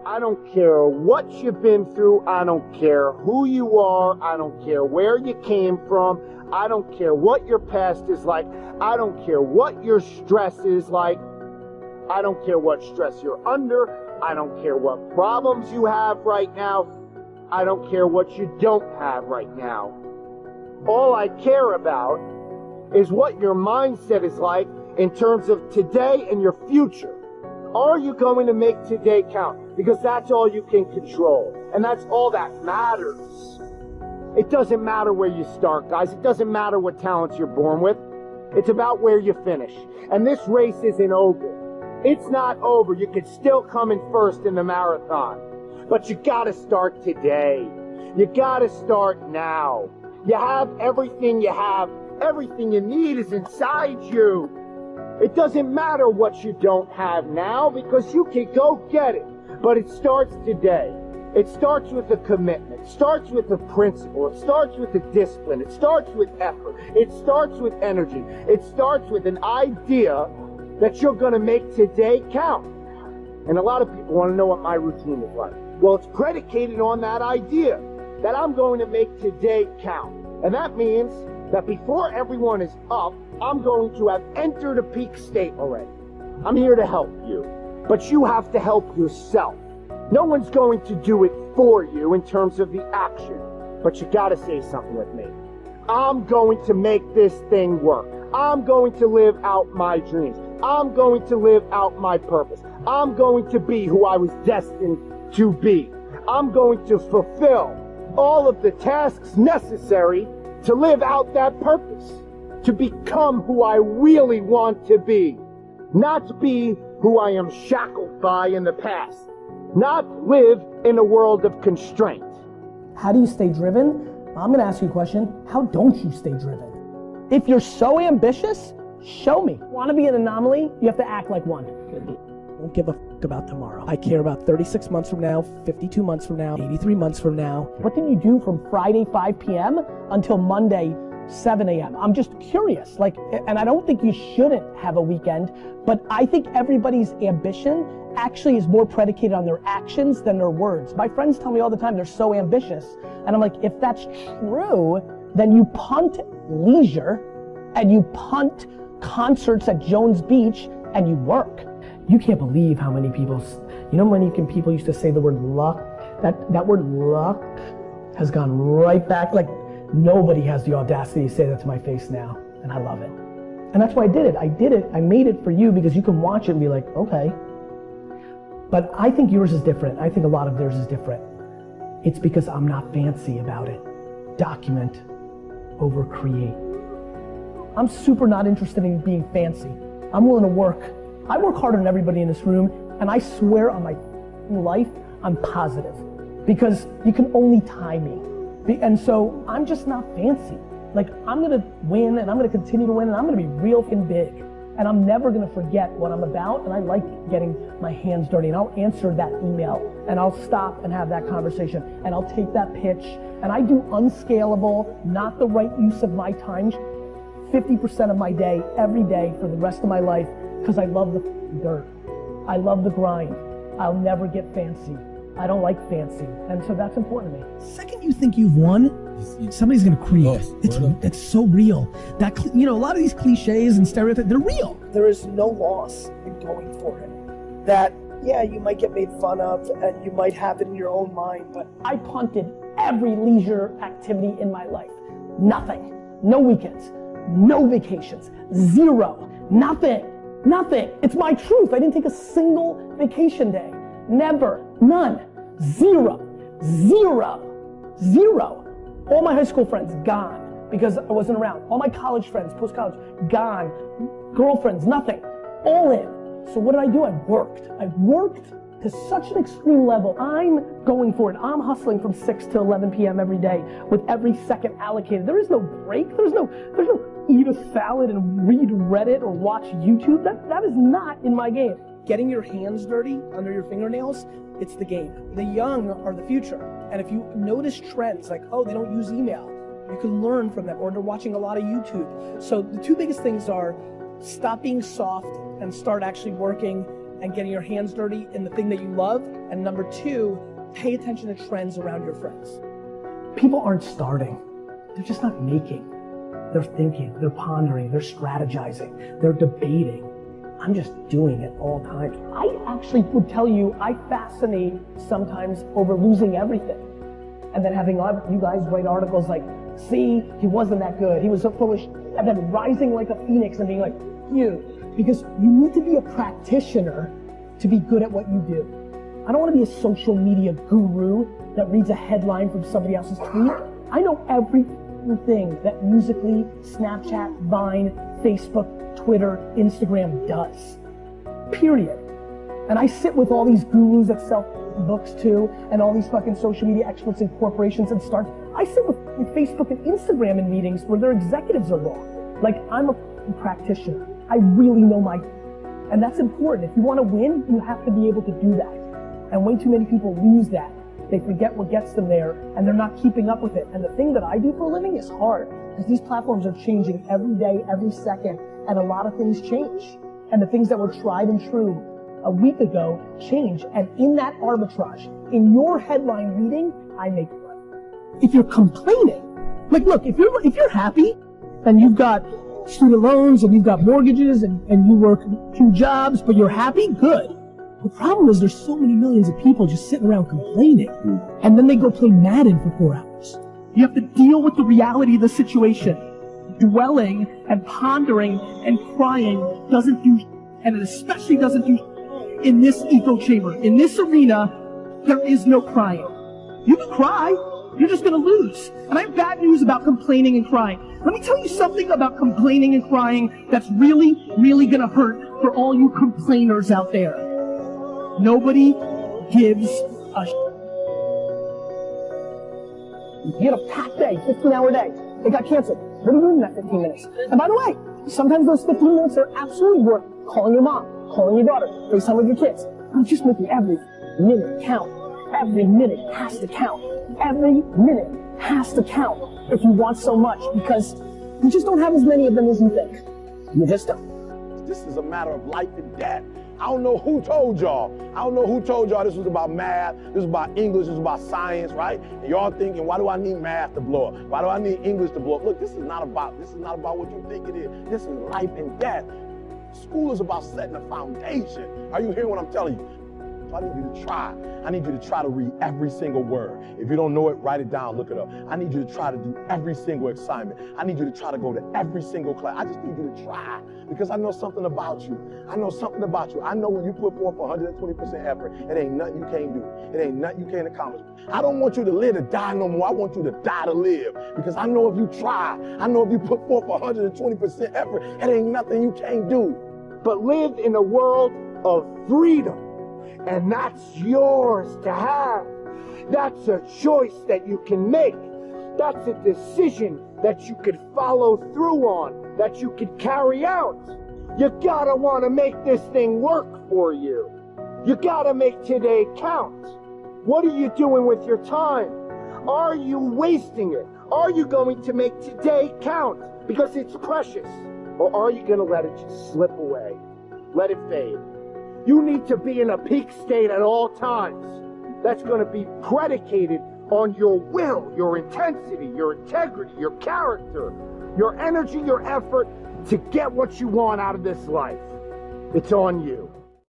I don't care what you've been through. I don't care who you are. I don't care where you came from. I don't care what your past is like. I don't care what your stress is like. I don't care what stress you're under. I don't care what problems you have right now. I don't care what you don't have right now. All I care about is what your mindset is like in terms of today and your future. Are you going to make today count? Because that's all you can control. And that's all that matters. It doesn't matter where you start, guys. It doesn't matter what talents you're born with. It's about where you finish. And this race isn't over. It's not over. You can still come in first in the marathon. But you gotta start today. You gotta start now. You have everything you have. Everything you need is inside you. It doesn't matter what you don't have now because you can go get it. But it starts today. It starts with a commitment. It starts with a principle. It starts with a discipline. It starts with effort. It starts with energy. It starts with an idea that you're going to make today count. And a lot of people want to know what my routine is like. Well, it's predicated on that idea that I'm going to make today count. And that means that before everyone is up, I'm going to have entered a peak state already. I'm here to help you, but you have to help yourself. No one's going to do it for you in terms of the action, but you gotta say something with me. I'm going to make this thing work. I'm going to live out my dreams. I'm going to live out my purpose. I'm going to be who I was destined to be. I'm going to fulfill all of the tasks necessary to live out that purpose, to become who I really want to be, not be who I am shackled by in the past, not live in a world of constraint. How do you stay driven? I'm gonna ask you a question. How don't you stay driven? If you're so ambitious, show me. Want to be an anomaly? You have to act like one. I don't give a fuck about tomorrow. I care about 36 months from now, 52 months from now, 83 months from now. What did you do from Friday 5 p.m. until Monday 7 a.m.? I'm just curious. And I don't think you shouldn't have a weekend, but I think everybody's ambition actually is more predicated on their actions than their words. My friends tell me all the time they're so ambitious, and I'm like, if that's true, then you punt leisure and you punt concerts at Jones Beach and you work. You can't believe how many people, people used to say the word luck. That word luck has gone right back. Like, nobody has the audacity to say that to my face now, and I love it. And that's why I did it. I made it for you because you can watch it and be like, okay. But I think yours is different. I think a lot of theirs is different. It's because I'm not fancy about it. Document over create. I'm super not interested in being fancy. I'm willing to work. I work harder than everybody in this room, and I swear on my life, I'm positive. Because you can only tie me. And so I'm just not fancy. Like, I'm gonna win, and I'm gonna continue to win, and I'm gonna be real fucking big. And I'm never gonna forget what I'm about, and I like getting my hands dirty, and I'll answer that email, and I'll stop and have that conversation, and I'll take that pitch, and I do unscalable, not the right use of my time, 50% of my day, every day, for the rest of my life, because I love the dirt. I love the grind. I'll never get fancy. I don't like fancy, and so that's important to me. Second you think you've won, somebody's gonna creep. It's so real. A lot of these cliches and stereotypes, they're real. There is no loss in going for it. That, yeah, you might get made fun of, and you might have it in your own mind, but I punted every leisure activity in my life. Nothing. No weekends. No vacations. Zero. Nothing. It's my truth. I didn't take a single vacation day. Never. None. Zero. All my high school friends, gone, because I wasn't around. All my college friends, post-college, gone. Girlfriends, nothing. All in. So what did I do? I worked to such an extreme level. I'm going for it. I'm hustling from 6 to 11 p.m. every day with every second allocated. There is no break. There's no eat a salad and read Reddit or watch YouTube. That is not in my game. Getting your hands dirty under your fingernails, it's the game. The young are the future. And if you notice trends like, oh, they don't use email, you can learn from them, or they're watching a lot of YouTube. So the two biggest things are stop being soft and start actually working, and getting your hands dirty in the thing that you love. And number two, pay attention to trends around your friends. People aren't starting. They're just not making. They're thinking, they're pondering, they're strategizing, they're debating. I'm just doing it all times. I actually would tell you, I fascinate sometimes over losing everything. And then having you guys write articles like, see, he wasn't that good, he was so foolish, and then rising like a phoenix and being like, you. Because you need to be a practitioner to be good at what you do. I don't want to be a social media guru that reads a headline from somebody else's tweet. I know everything that Musical.ly, Snapchat, Vine, Facebook, Twitter, Instagram does. Period. And I sit with all these gurus that sell books too, and all these fucking social media experts and corporations and startups. I sit with Facebook and Instagram in meetings where their executives are wrong. Like, I'm a practitioner. I really know and that's important. If you want to win, you have to be able to do that. And way too many people lose that. They forget what gets them there, and they're not keeping up with it. And the thing that I do for a living is hard, because these platforms are changing every day, every second, and a lot of things change. And the things that were tried and true a week ago change. And in that arbitrage, in your headline reading, I make money. If you're complaining, like, look, if you're happy and you've got student loans and you've got mortgages and you work 2 jobs, but you're happy, good. The problem is there's so many millions of people just sitting around complaining, and then they go play Madden for 4 hours. You have to deal with the reality of the situation. Dwelling and pondering and crying doesn't do, and it especially doesn't do in this echo chamber. In this arena, there is no crying. You can cry, you're just gonna lose. And I have bad news about complaining and crying. Let me tell you something about complaining and crying that's really, really gonna hurt for all you complainers out there. Nobody gives a You had a packed day, 15-hour day. It got canceled. What are you doing in that 15 minutes? And by the way, sometimes those 15 minutes are absolutely worth calling your mom, calling your daughter, FaceTime with your kids. I'm just making every minute count. Every minute has to count. Every minute has to count if you want so much, because you just don't have as many of them as you think. You just don't. This is a matter of life and death. I don't know who told y'all. I don't know who told y'all this was about math, this was about English, this was about science, right? And y'all thinking, why do I need math to blow up? Why do I need English to blow up? Look, this is not about what you think it is. This is life and death. School is about setting a foundation. Are you hearing what I'm telling you? So I need you to try. I need you to try to read every single word. If you don't know it, write it down, look it up. I need you to try to do every single assignment. I need you to try to go to every single class. I just need you to try, because I know something about you. I know something about you. I know when you put forth 120% effort, it ain't nothing you can't do. It ain't nothing you can't accomplish. I don't want you to live to die no more. I want you to die to live, because I know if you try, I know if you put forth 120% effort, it ain't nothing you can't do. But live in a world of freedom. And that's yours to have. That's a choice that you can make. That's a decision that you could follow through on, that you could carry out. You gotta wanna make this thing work for you. You gotta make today count. What are you doing with your time? Are you wasting it? Are you going to make today count because it's precious? Or are you gonna let it just slip away? Let it fade. You need to be in a peak state at all times. That's going to be predicated on your will, your intensity, your integrity, your character, your energy, your effort to get what you want out of this life. It's on you.